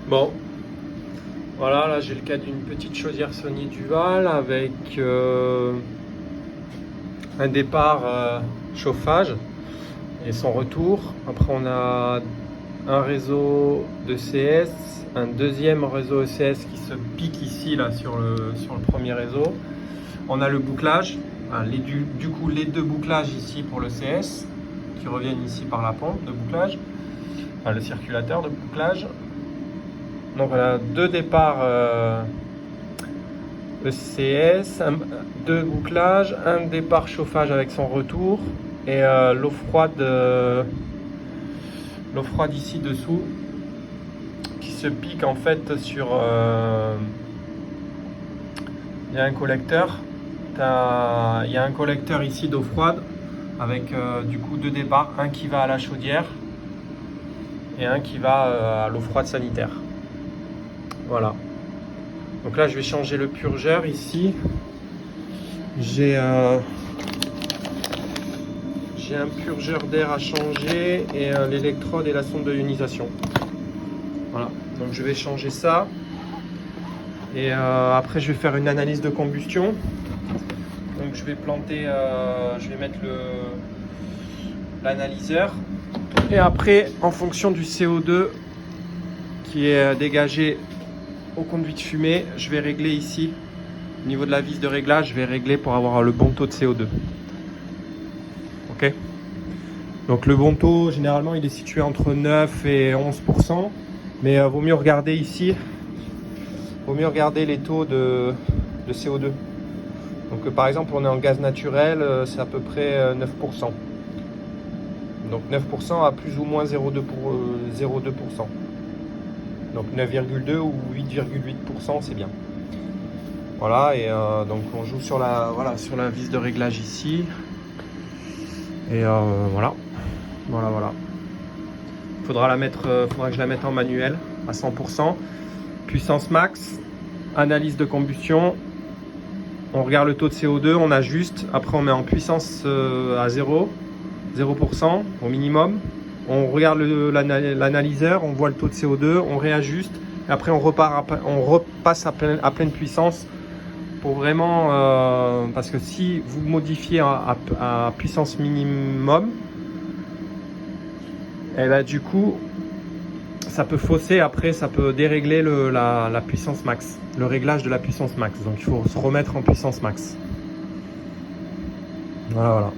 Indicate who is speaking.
Speaker 1: Bon, voilà, là j'ai le cas d'une petite chaudière Sony Duval avec un départ chauffage et son retour. Après on a un réseau de CS, un deuxième réseau ECS qui se pique ici là sur le premier réseau. On a le bouclage, du coup les deux bouclages ici pour le CS qui reviennent ici par la pompe de bouclage, le circulateur de bouclage. Donc voilà, deux départs ECS, deux bouclages, un départ chauffage avec son retour et l'eau froide ici dessous qui se pique en fait sur il y a un collecteur, il y a un collecteur ici d'eau froide avec du coup deux départs, un qui va à la chaudière et un qui va à l'eau froide sanitaire. Voilà. Donc là je vais changer le purgeur ici. J'ai un purgeur d'air à changer et l'électrode et la sonde de ionisation. Voilà, donc je vais changer ça. Et après je vais faire une analyse de combustion. Donc je vais planter, je vais mettre l'analyseur. Et après, en fonction du CO2 qui est dégagé au conduit de fumée, je vais régler ici. Au niveau de la vis de réglage, je vais régler pour avoir le bon taux de CO2. Ok. Donc le bon taux, généralement, il est situé entre 9 et 11%. Mais vaut mieux regarder ici. Vaut mieux regarder les taux de CO2. Donc par exemple, on est en gaz naturel, c'est à peu près 9%. Donc 9% à plus ou moins 0,2%. Donc 9,2 ou 8,8%, c'est bien. Voilà, et donc on joue sur la vis de réglage ici. Et voilà. Faudra que je la mette en manuel à 100%. Puissance max, analyse de combustion. On regarde le taux de CO2, on ajuste. Après, on met en puissance à 0% au minimum. On regarde l'analyseur, on voit le taux de CO2, on réajuste. Et après, on repasse à pleine puissance pour vraiment... parce que si vous modifiez à puissance minimum, et ben, du coup, ça peut fausser. Après, ça peut dérégler la puissance max, le réglage de la puissance max. Donc, il faut se remettre en puissance max. Voilà.